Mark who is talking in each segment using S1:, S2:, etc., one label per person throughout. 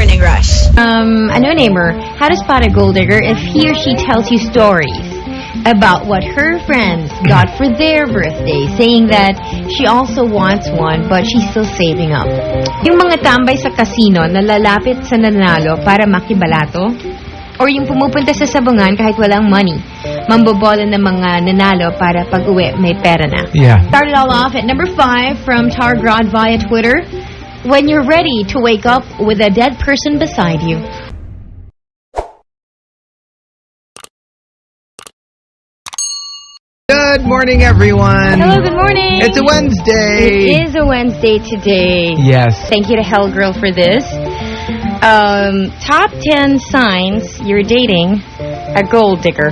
S1: Morning Rush.
S2: Ano namer, how to spot a gold digger if he or she tells you stories about what her friends got for their birthday, saying that she also wants one but she's still saving up. Yung mga tambay sa casino na lalapit sa nanalo para makibalato, or yung pumupunta sa sabungan kahit walang money, mambobola ng mga nanalo para pag-uwi may pera na.
S3: Yeah.
S2: Started all off at number 5 from Targrod via Twitter. When you're ready to wake up with a dead person beside you.
S3: Good morning, everyone.
S2: Hello, good morning.
S3: It's a Wednesday.
S2: It is a Wednesday today.
S3: Yes.
S2: Thank you to Hellgirl for this. Top 10 signs you're dating a gold digger.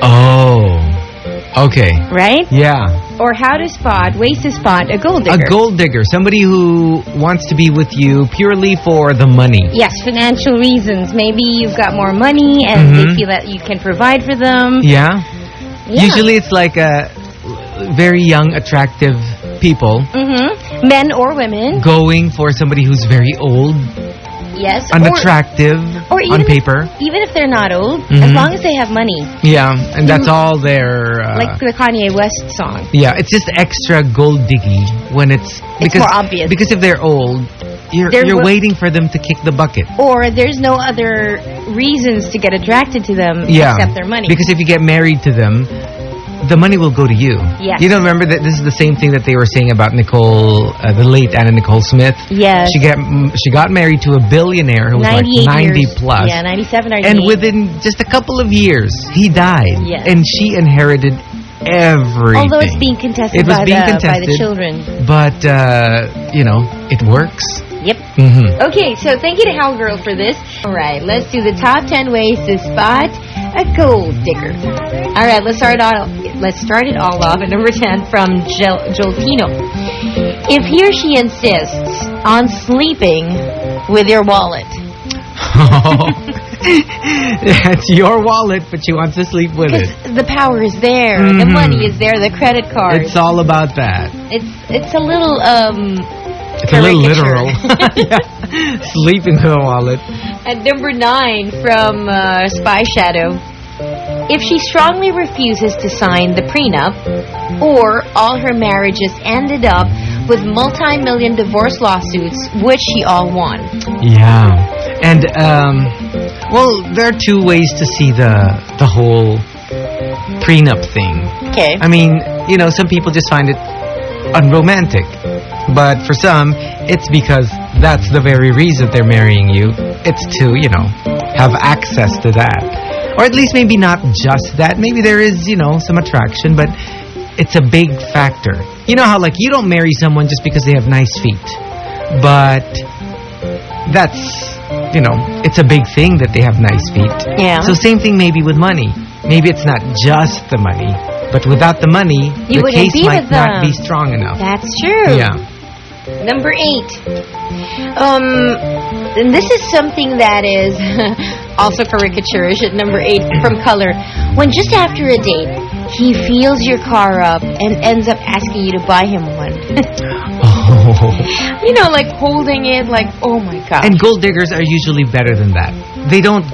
S3: Oh. Okay.
S2: Right?
S3: Yeah.
S2: Or ways to spot a gold digger.
S3: A gold digger, somebody who wants to be with you purely for the money.
S2: Yes, financial reasons. Maybe you've got more money and they feel that you can provide for them.
S3: Yeah. Usually it's like very young, attractive people.
S2: Men or women.
S3: Going for somebody who's very old.
S2: Yes.
S3: Unattractive
S2: or even
S3: on paper.
S2: Even if they're not old, as long as they have money.
S3: Yeah, and that's all their...
S2: like the Kanye West song.
S3: Yeah, it's just extra gold diggy when it's
S2: more obvious.
S3: Because if they're old, you're waiting for them to kick the bucket.
S2: Or there's no other reasons to get attracted to them except their money.
S3: Because if you get married to them, the money will go to you.
S2: Yes.
S3: You don't remember that this is the same thing that they were saying about Nicole, the late Anna Nicole Smith?
S2: Yes.
S3: She got married to a billionaire who was like 90 plus.
S2: Yeah, 97, 98.
S3: And within just a couple of years, he died.
S2: Yes.
S3: And she inherited everything.
S2: Although it's being contested, by the children.
S3: But, it works.
S2: Yep. Okay, so thank you to Hellgirl for this. All right, let's do the top 10 ways to spot a gold digger. All right, let's start it all off at number 10 from Joltino. If he or she insists on sleeping with your wallet.
S3: It's your wallet, but she wants to sleep with it.
S2: The power is there, the money is there, the credit card.
S3: It's all about that.
S2: It's a little
S3: it's a little literal. Sleeping with a wallet.
S2: At number 9 from Spy Shadow. If she strongly refuses to sign the prenup, or all her marriages ended up with multi-million divorce lawsuits, which she all won.
S3: Yeah. And, there are two ways to see the whole prenup thing.
S2: Okay.
S3: I mean, some people just find it unromantic. But for some, it's because that's the very reason they're marrying you. It's to, have access to that. Or at least maybe not just that. Maybe there is, some attraction, but it's a big factor. You know how, you don't marry someone just because they have nice feet. But that's, it's a big thing that they have nice feet.
S2: Yeah.
S3: So same thing maybe with money. Maybe it's not just the money. But without the money, the case might not be strong enough.
S2: That's true.
S3: Yeah.
S2: Number 8. And this is something that is also caricaturish at number 8 from Color. When just after a date, he feels your car up and ends up asking you to buy him one. Like holding it, like, oh my God.
S3: And gold diggers are usually better than that. They don't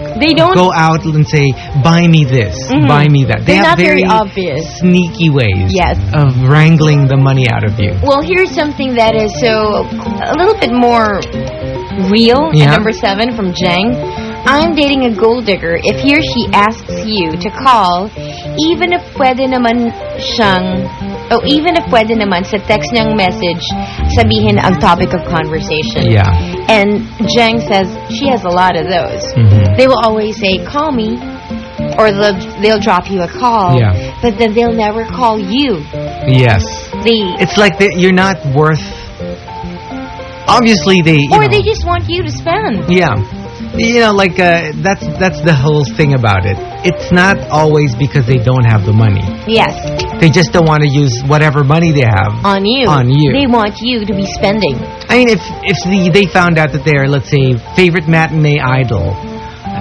S3: go out and say, buy me this, buy me that.
S2: They're
S3: have
S2: not very obvious.
S3: Sneaky ways
S2: Yes.
S3: of wrangling the money out of you.
S2: Well, here's something that is a little bit more real. At number 7 from Jang. I'm dating a gold digger if he or she asks you to call, even if pwede naman sa text niyang message sabihin ang topic of conversation.
S3: Yeah.
S2: And Jang says she has a lot of those. They will always say, call me, or they'll drop you a call, but then they'll never call you.
S3: Yes. It's like you're not worth... Obviously, they
S2: just want you to spend.
S3: Yeah. That's the whole thing about it. It's not always because they don't have the money.
S2: Yes.
S3: They just don't want to use whatever money they have
S2: on you. They want you to be spending.
S3: I mean, if they found out that they're, let's say, favorite matinee idol,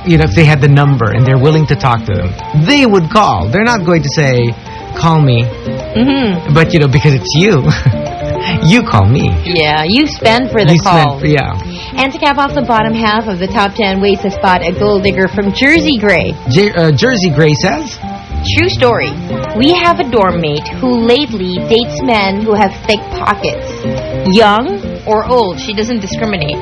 S3: if they had the number and they're willing to talk to them, they would call. They're not going to say, call me. But, because it's you. You call me.
S2: Yeah, you spend for the call.
S3: Yeah.
S2: And to cap off the bottom half of the top 10 ways to spot a gold digger from Jersey Gray.
S3: Jersey Gray says,
S2: True story. We have a dorm mate who lately dates men who have thick pockets. Young or old, she doesn't discriminate.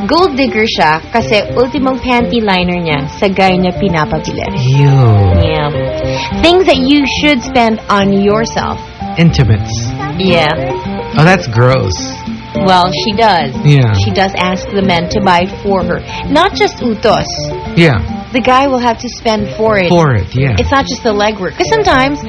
S2: Gold digger siya kasi ultimong panty liner niya sa guy niya pinapabili. Yeah. Things that you should spend on yourself.
S3: Intimates.
S2: Yeah.
S3: Oh, that's gross.
S2: Well, she does.
S3: Yeah.
S2: She does ask the men to buy it for her. Not just utos.
S3: Yeah.
S2: The guy will have to spend for it.
S3: For it, yeah.
S2: It's not just the legwork. Because sometimes,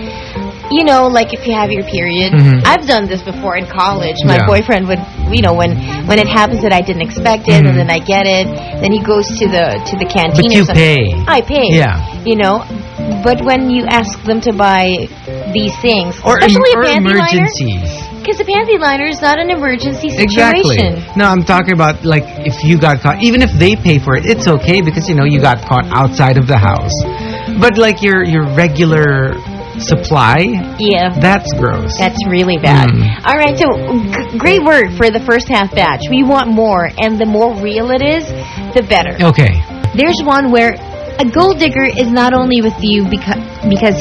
S2: you know, like if you have your period, I've done this before in college. My boyfriend would, you know, when it happens that I didn't expect it, and then I get it, then he goes to the canteen.
S3: But you pay.
S2: I pay.
S3: Yeah.
S2: You know, but when you ask them to buy these things,
S3: or
S2: especially a panty
S3: emergencies.
S2: liner, because the panty liner is not an emergency
S3: Exactly.
S2: situation.
S3: No, I'm talking about like if you got caught, even if they pay for it, it's okay because you know you got caught outside of the house. But like your regular supply,
S2: yeah,
S3: that's gross.
S2: That's really bad. All right, so great work for the first half batch. We want more, and the more real it is, the better.
S3: Okay.
S2: There's one where a gold digger is not only with you because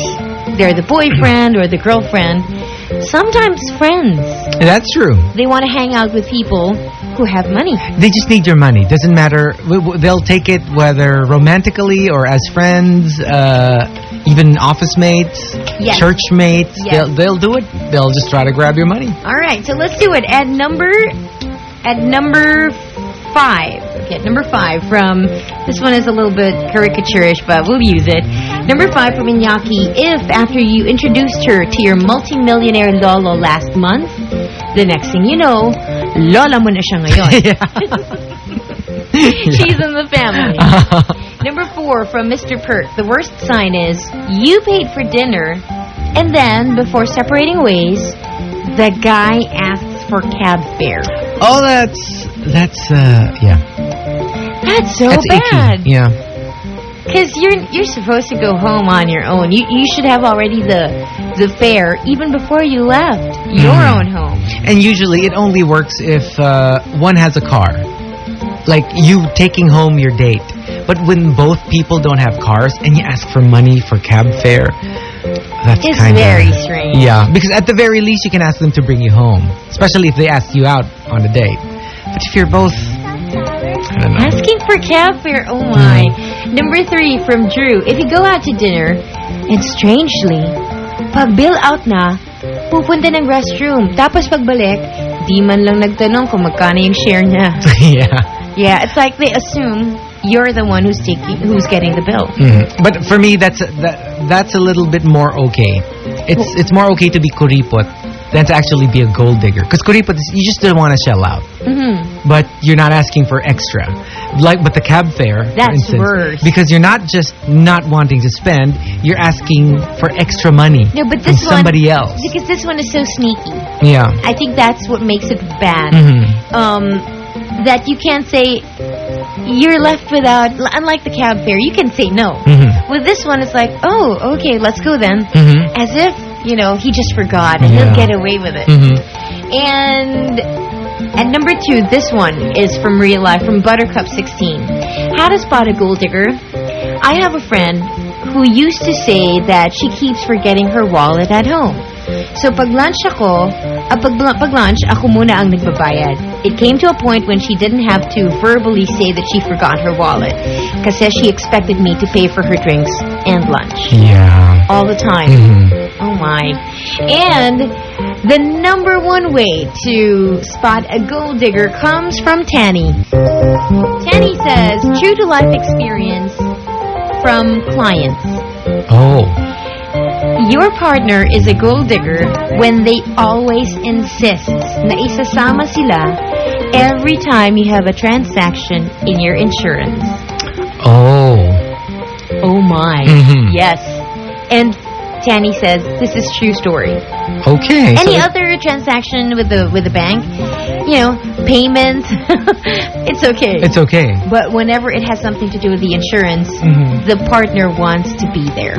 S2: they're the boyfriend or the girlfriend. Sometimes friends.
S3: That's true.
S2: They want to hang out with people who have money.
S3: They just need your money. Doesn't matter. They'll take it whether romantically or as friends, even office mates, church mates.
S2: Yes.
S3: They'll do it. They'll just try to grab your money.
S2: All right, so let's do it. At number 5. Okay, number 5 from, this one is a little bit caricaturish, but we'll use it. Number 5 from Iñaki. If after you introduced her to your multimillionaire lolo last month, the next thing you know, lola mo na siya ngayon. She's in the family. Number 4 from Mr. Pert. The worst sign is you paid for dinner, and then before separating ways, the guy asks for cab fare.
S3: Oh, that's yeah.
S2: That's so
S3: That's
S2: bad.
S3: Icky. Yeah.
S2: Because you're supposed to go home on your own. You should have already the fare even before you left your own home.
S3: And usually it only works if one has a car. Like you taking home your date. But when both people don't have cars and you ask for money for cab fare, that's
S2: It's
S3: kinda,
S2: very strange.
S3: Yeah, because at the very least you can ask them to bring you home. Especially if they ask you out on a date. But if you're both, I don't know.
S2: Asking for cab fare, oh my. Number 3 from Drew. If you go out to dinner, and strangely, pag bill out na, pupunta ng restroom. Tapos pagbalik, di man lang nagtanong kung magkano yung share niya.
S3: Yeah.
S2: Yeah, it's like they assume you're the one who's getting the bill.
S3: But for me, that's a little bit more okay. It's more okay to be kuripot than to actually be a gold digger. Because kuripot, you just don't want to shell out. But you're not asking for extra. But the cab fare,
S2: that's
S3: for instance,
S2: worse.
S3: because you're not just not wanting to spend, you're asking for extra money
S2: No, but this
S3: from somebody else.
S2: Because this one is so sneaky.
S3: Yeah.
S2: I think that's what makes it bad. That you can't say you're left without. Unlike the cab fare, you can say no. With this one, it's like, oh, okay, let's go then. As if he just forgot and he'll get away with it. And at number 2, this one is from real life, from Buttercup 16. How to spot a gold digger? I have a friend who used to say that she keeps forgetting her wallet at home. So pag lunch ako muna ang nagbabayad. It came to a point when she didn't have to verbally say that she forgot her wallet kasi she expected me to pay for her drinks and lunch.
S3: Yeah.
S2: All the time. Oh my. And the number 1 way to spot a gold digger comes from Tanny. Tanny says, true to life experience from clients.
S3: Oh.
S2: Your partner is a gold digger when they always insist na isasama sila every time you have a transaction in your insurance.
S3: Oh.
S2: Oh my. Yes. And Tanny says this is true story.
S3: Okay.
S2: Any other transaction with the bank, payments, it's okay.
S3: It's okay.
S2: But whenever it has something to do with the insurance, the partner wants to be there.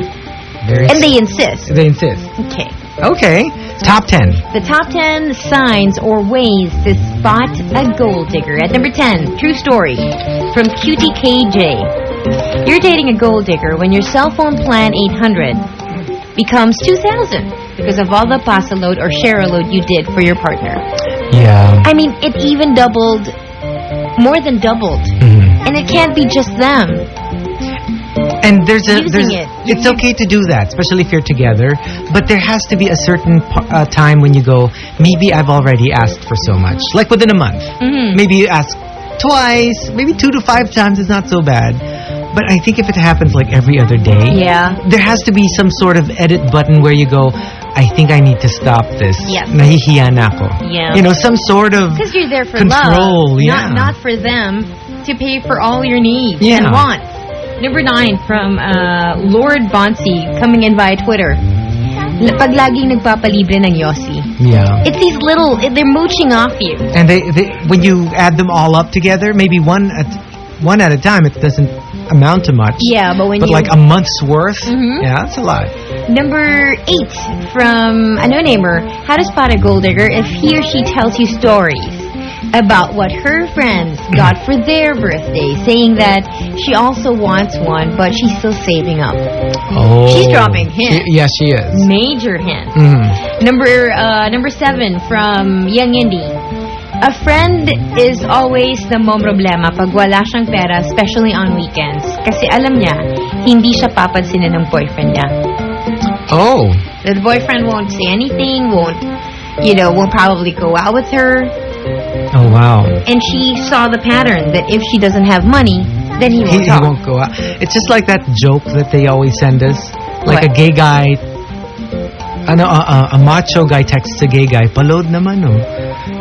S2: And they insist.
S3: They insist.
S2: Okay.
S3: Okay. Top 10.
S2: The top 10 signs or ways to spot a gold digger. At number 10, true story from Cutie KJ. You're dating a gold digger when your cell phone plan 800 becomes 2,000 because of all the pasa load or share a load you did for your partner.
S3: Yeah.
S2: I mean, it even doubled, more than doubled. And it can't be just them.
S3: And it's
S2: Using
S3: okay to do that, especially if you're together. But there has to be a certain time when you go, maybe I've already asked for so much. Like within a month. Maybe you ask twice, maybe 2 to 5 times is not so bad. But I think if it happens like every other day, there has to be some sort of edit button where you go, I think I need to stop this.
S2: Yes.
S3: Nahihiya na ako.
S2: Yeah.
S3: You know, some sort of
S2: because you're there for
S3: control.
S2: love, not for them to pay for all your needs and wants. Number 9 from Lord Bonsi coming in via Twitter. Pag laging nagpapalibre ng Yossi.
S3: Yeah.
S2: It's these little, they're mooching off you.
S3: And they when you add them all up together, maybe one at a time, it doesn't amount to much.
S2: Yeah, but
S3: like a month's worth, yeah, that's a lot.
S2: Number 8 from Anonymous. How to spot a gold digger if he or she tells you stories about what her friends got for their birthday, saying that she also wants one, but she's still saving up.
S3: Oh.
S2: She's dropping hints.
S3: Yes, she is.
S2: Major hints. Number 7 from Young Indy. A friend is always the problema pag wala siyang pera, especially on weekends. Kasi alam niya, hindi siya papansinan ng boyfriend niya.
S3: Oh.
S2: The boyfriend won't say anything, won't probably go out with her.
S3: Oh, wow.
S2: And she saw the pattern that if she doesn't have money, then he won't
S3: He won't go out. It's just like that joke that they always send us. Like a gay guy, a macho guy texts a gay guy, "Palod naman, oh."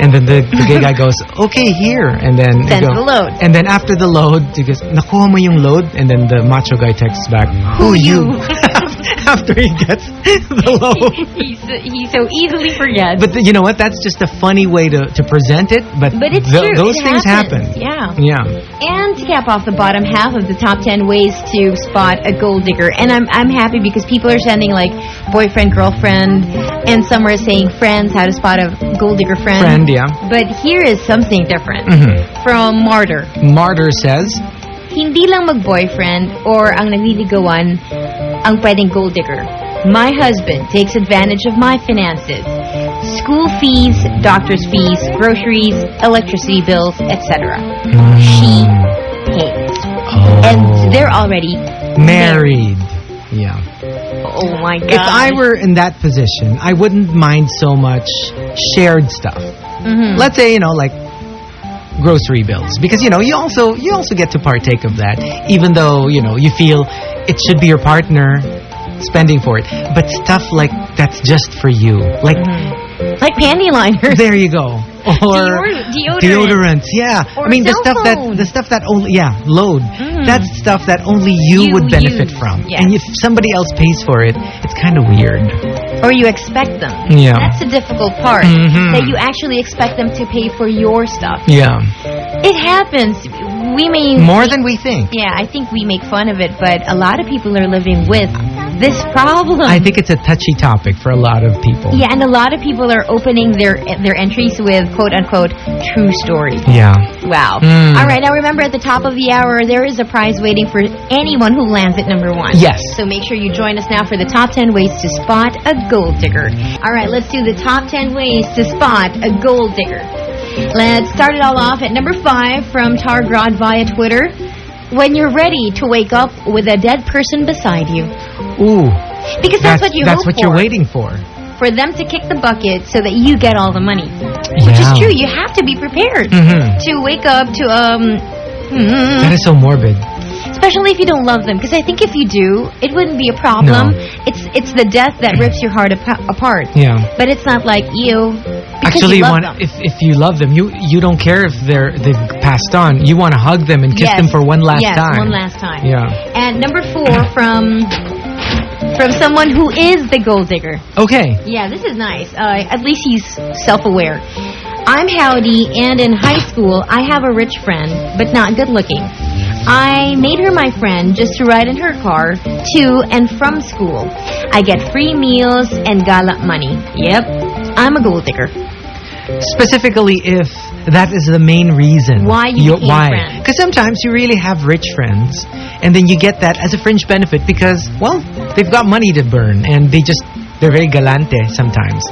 S3: And then the gay guy goes, "Okay, here." And then
S2: sends the load.
S3: And then after the load, he goes, "Nakuha mo yung load?" And then the macho guy texts back, "Who you?" After he gets the load.
S2: he so easily forgets.
S3: But you know what? That's just a funny way to present it. But
S2: it's true.
S3: Those things happen.
S2: Yeah.
S3: Yeah.
S2: And to cap off the bottom half of the top 10 ways to spot a gold digger. And I'm happy because people are sending like boyfriend, girlfriend, and some are saying friends, how to spot a gold digger friend.
S3: Friend, yeah.
S2: But here is something different. From Martyr.
S3: Martyr says,
S2: hindi lang mag-boyfriend or ang nagliligawan ang pwedeng gold digger. My husband takes advantage of my finances. School fees, doctor's fees, groceries, electricity bills, etc. She pays.
S3: Oh.
S2: And they're already
S3: married. Yeah.
S2: Oh my God.
S3: If I were in that position, I wouldn't mind so much shared stuff. Let's say, like grocery bills, because you also get to partake of that, even though you feel it should be your partner spending for it. But stuff like that's just for you, like
S2: panty liners.
S3: There you go. Or deodorants. Yeah.
S2: Or
S3: I mean the stuff that only load. That's stuff that only you would benefit from.
S2: Yes.
S3: And if somebody else pays for it, it's kind of weird.
S2: Or you expect them.
S3: Yeah.
S2: That's the difficult part. That you actually expect them to pay for your stuff.
S3: Yeah.
S2: It happens. We may
S3: more than we think.
S2: Yeah, I think we make fun of it, but a lot of people are living with this problem.
S3: I think it's a touchy topic for a lot of people.
S2: Yeah, and a lot of people are opening their entries with quote-unquote true story.
S3: Yeah.
S2: Wow. All right, now remember at the top of the hour, there is a prize waiting for anyone who lands at number 1.
S3: Yes.
S2: So make sure you join us now for the top 10 ways to spot a gold digger. All right, let's do the top 10 ways to spot a gold digger. Let's start it all off at number 5 from Targrod via Twitter. When you're ready to wake up with a dead person beside you.
S3: Ooh.
S2: Because that's what you hope for.
S3: That's what you're waiting for.
S2: For them to kick the bucket so that you get all the money. Which is true. You have to be prepared to wake up to
S3: That is so morbid.
S2: Especially if you don't love them, because I think if you do, it wouldn't be a problem.
S3: No.
S2: It's the death that rips your heart apart.
S3: Yeah.
S2: But it's not like you.
S3: Actually,
S2: you love them.
S3: if you love them, you don't care if they've passed on. You want to hug them and kiss them for one last time.
S2: Yes, one last time.
S3: Yeah.
S2: And number 4 from someone who is the gold digger.
S3: Okay.
S2: Yeah, this is nice. At least he's self-aware. I'm Howdy, and in high school, I have a rich friend, but not good looking. I made her my friend just to ride in her car to and from school. I get free meals and gala money. Yep, I'm a gold digger.
S3: Specifically if that is the main reason.
S2: Why you became friends.
S3: Because sometimes you really have rich friends and then you get that as a fringe benefit because, well, they've got money to burn and they're very galante sometimes.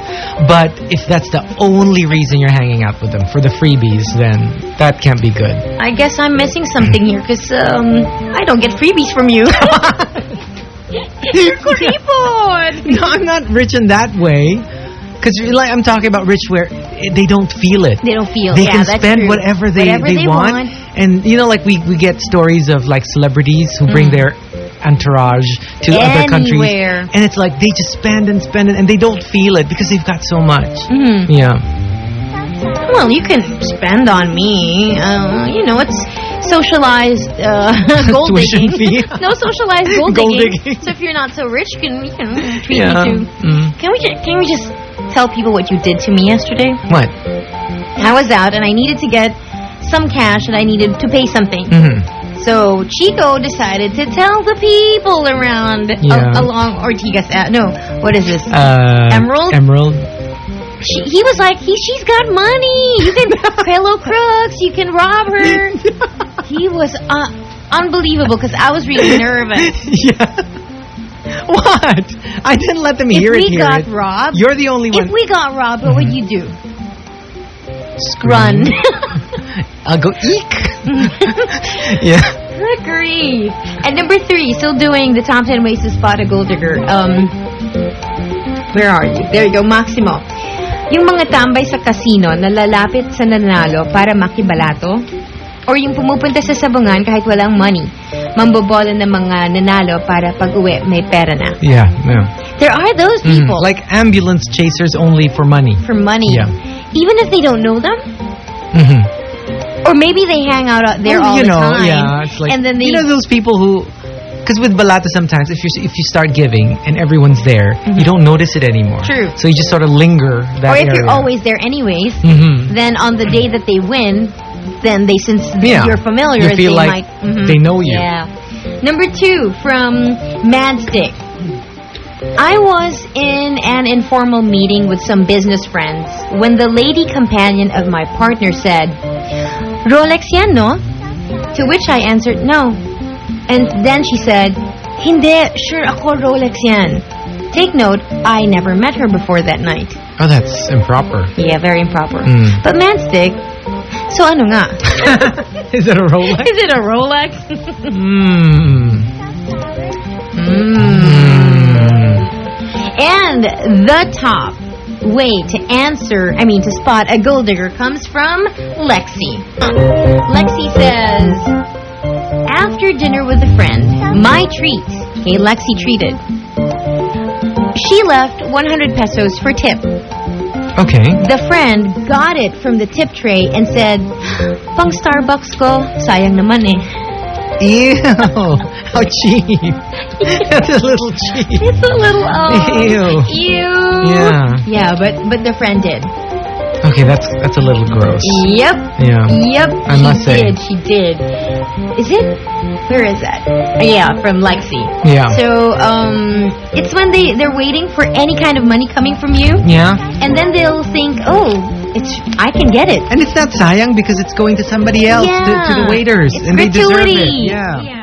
S3: But if that's the only reason you're hanging out with them, for the freebies, then that can't be good.
S2: I guess I'm missing something here because I don't get freebies from you. You're kuripon.
S3: No, I'm not rich in that way. Because I'm talking about rich where they don't feel it.
S2: They don't feel.
S3: They
S2: yeah,
S3: can spend
S2: true.
S3: whatever they want. And, like, we get stories of, like, celebrities who bring their entourage to other countries. And it's like they just spend and spend and they don't feel it because they've got so much. Yeah.
S2: Well, you can spend on me. It's socialized gold
S3: tuition
S2: digging.
S3: fee.
S2: No, socialized gold digging. So if you're not so rich, you can treat me too. Can we just tell people what you did to me yesterday?
S3: What?
S2: I was out and I needed to get some cash and I needed to pay something. So Chico decided to tell the people around along Ortigas. No, what is this? Emerald. He was like, she's got money. You can fellow crooks. You can rob her. He was unbelievable because I was really nervous.
S3: What? I didn't let them hear it.
S2: If we got robbed,
S3: you're the only one.
S2: If we got robbed, what would you do?
S3: Scream.
S2: Run.
S3: I'll go eek. Yeah.
S2: Good grief. And number 3, still doing the top 10 ways to spot a gold digger. Where are you? There you go, Maximo. Yung mga tambay sa casino na lalapit sa nanalo para makibalato, or yung pumupunta sa sabungan kahit walang money, mambobola ng mga nanalo para pag-uwi may pera na.
S3: Yeah.
S2: There are those people.
S3: Like ambulance chasers only for money.
S2: For money.
S3: Yeah.
S2: Even if they don't know them. Or maybe they hang out there all the time.
S3: Yeah, it's like,
S2: and then they,
S3: those people who... Because with balata sometimes, if you start giving and everyone's there, you don't notice it anymore.
S2: True.
S3: So you just sort of linger that
S2: or if
S3: area.
S2: you're always there anyways, then on the day that they win, then since you're familiar,
S3: you feel
S2: they
S3: like
S2: might...
S3: they know you.
S2: Yeah. Number 2, from Madstick. I was in an informal meeting with some business friends when the lady companion of my partner said, Rolex yan, no? To which I answered, no. And then she said, hindi, sure ako Rolex yan. Take note, I never met her before that night.
S3: Oh, that's improper.
S2: Yeah, very improper. But Madstick, so ano nga?
S3: Is it a Rolex?
S2: Is it a Rolex? And the top way to spot a gold digger comes from Lexi. Lexi says, after dinner with a friend, my treat. Okay, Lexi treated. She left 100 pesos for tip.
S3: Okay.
S2: The friend got it from the tip tray and said, pang Starbucks ko, sayang naman eh.
S3: Ew, how cheap. That's a little cheap.
S2: It's a little,
S3: Ew.
S2: Yeah, but the friend did.
S3: Okay, that's a little gross.
S2: Yep.
S3: Yeah.
S2: Yep.
S3: I must say.
S2: She did. Is it? Where is that? Yeah, from Lexi.
S3: Yeah.
S2: So, it's when they're waiting for any kind of money coming from you.
S3: Yeah.
S2: And then they'll think, I can get it.
S3: And it's not sayang because it's going to somebody else, to the waiters.
S2: It's
S3: and
S2: gratuity.
S3: They deserve it. Yeah.